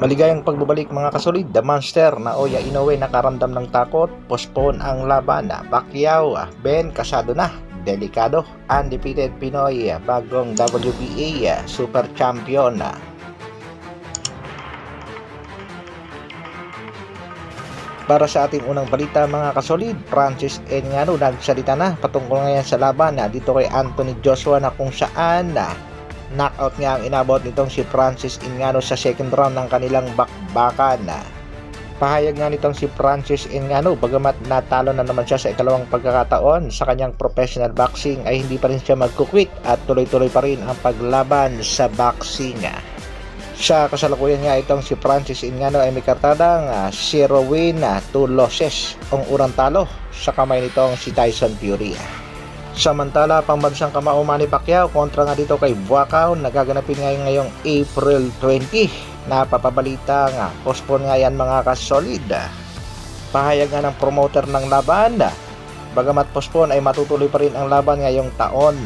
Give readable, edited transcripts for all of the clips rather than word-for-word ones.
Maligayang pagbabalik mga kasolid, The Monster Naoya Inoue nakaramdam ng takot, postpone ang laban. Pacquiao, Ben kasado na, delikado, undefeated Pinoy, bagong WBA Super Champion. Para sa ating unang balita mga kasolid, Francis Ngannou nagsalita na patungkol ngayon sa laban dito kay Anthony Joshua na kung saan knockout nga ang inabot nitong si Francis Ngannou sa second round ng kanilang bakbakan. Pahayag nga nitong si Francis Ngannou, bagamat natalo na naman siya sa ikalawang pagkakataon sa kanyang professional boxing, ay hindi pa rin siya magkukwit at tuloy-tuloy pa rin ang paglaban sa boxing. Sa kasalukuyan nga itong si Francis Ngannou ay may kartadang 0 win, 2 losses ang unang talo sa kamay nitong si Tyson Fury. Samantala, pambansang kamao Manny Pacquiao kontra nga dito kay Buakaw, nagaganapin ngayon ngayong April 20. Napapabalita nga, postpone nga yan mga kasolid. Pahayag nga ng promoter ng laban, bagamat postpone ay matutuloy pa rin ang laban ngayong taon.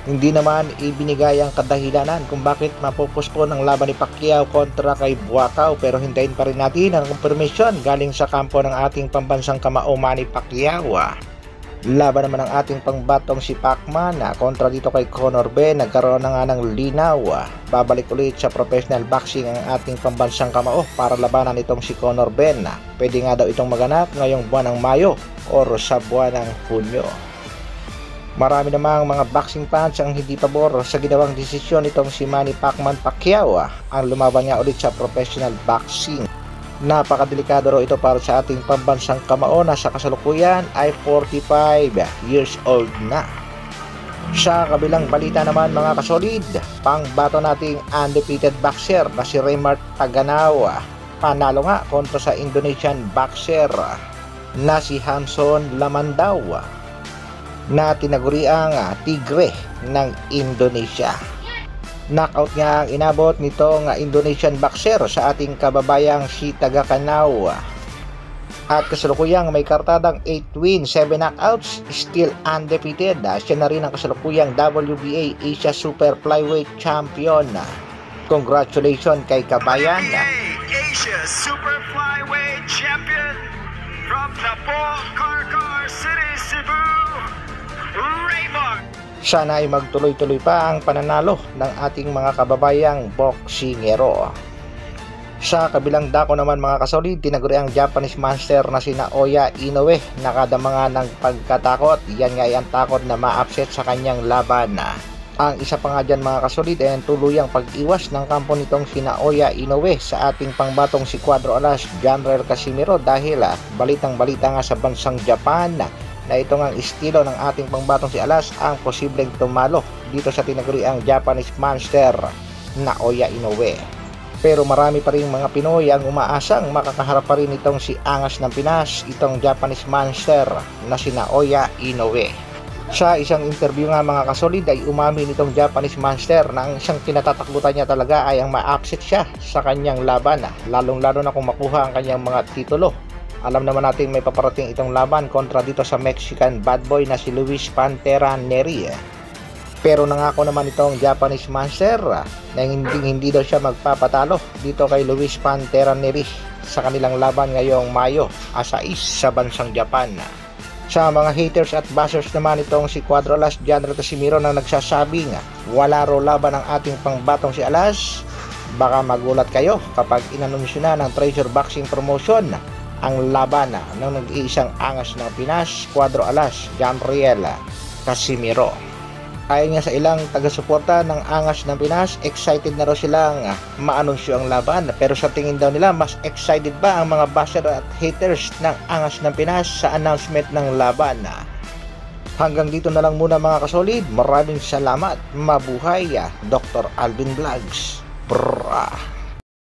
Hindi naman ibinigay ang kadahilanan kung bakit mapopospone ang laban ni Pacquiao kontra kay Buakaw, pero hintayin pa rin natin ang confirmation galing sa kampo ng ating pambansang kamao Manny Pacquiao. Laban naman ng ating pangbatong si Pacman kontra dito kay Conor Ben, nagkaroon na nga ng linaw. Babalik ulit sa professional boxing ang ating pambansang kamao para labanan itong si Conor Ben. Pwede nga daw itong maganap ngayong buwan ng Mayo o sa buwan ng Hunyo. Marami namang mga boxing fans ang hindi pabor sa ginawang desisyon nitong si Manny Pacman Pacquiao ang lumaban nga ulit sa professional boxing. Napakadelikado raw ito para sa ating pambansang kamao na sa kasalukuyan ay 45 years old na. Sa kabilang balita naman mga kasolid, pangbato nating undefeated boxer na si Raymart Taganao panalo nga kontra sa Indonesian boxer na si Hamson Lamandao na tinaguriang tigre ng Indonesia. Knockout nga ang inabot nitong Indonesian boxer sa ating kababayang si Taganao. At kasalukuyang may kartadang 8 wins, 7 knockouts, still undefeated. Siya na rin ang kasalukuyang WBA Asia Super Flyweight Champion. Congratulations kay kabayan. Asia Super Flyweight Champion from Lapo, Carcar City, Cebu, Raymart. Sana ay magtuloy-tuloy pa ang pananalo ng ating mga kababayang boksingero. Sa kabilang dako naman mga kasolid, tinaguri ang Japanese Monster na si Naoya Inoue. Nakadama nga ng pagkatakot. Yan nga ay ang takot na ma-upset sa kanyang laban. Ang isa pa nga dyan mga kasolid ay ang tuluyang pag-iwas ng kampo nitong si Naoya Inoue sa ating pangbatong si Cuadro Alas Janriel Casimiro dahil balitang-balita nga sa bansang Japan na ito nga ang estilo ng ating pangbatong si Alas ang posibleng tumalo dito sa tinaguriang Japanese Monster Naoya Inoue. Pero marami pa rin mga Pinoy ang umaasang makakaharap pa rin itong si Angas ng Pinas, itong Japanese Monster na si Naoya Inoue. Sa isang interview nga mga kasolid ay umamin itong Japanese Monster na ang isang kinatatakbutan niya talaga ay ang ma-upset siya sa kanyang laban, lalong-lalo na kung makuha ang kanyang mga titulo. Alam naman natin may paparating itong laban kontra dito sa Mexican bad boy na si Luis Pantera Neri. Pero nangako naman itong Japanese Monster na hindi daw siya magpapatalo dito kay Luis Pantera Neri sa kanilang laban ngayong Mayo 6 sa bansang Japan. Sa mga haters at bashers naman itong si Cuadro Alas Janriel Casimiro na nagsasabing wala raw laban ang ating pangbatong si Alas. Baka magulat kayo kapag inanunsyo na ng Treasure Boxing Promotion ang laban ng nag-iisang Angas ng Pinas, Cuadro Alas Janriel Casimiro. Ayon nga sa ilang taga-suporta ng Angas ng Pinas, excited na raw silang maanunsyo ang laban, pero sa tingin daw nila mas excited ba ang mga basher at haters ng Angas ng Pinas sa announcement ng laban. Hanggang dito na lang muna mga kasolid. Maraming salamat. Mabuhay Dr. Alvin Vlogs. Brrrah.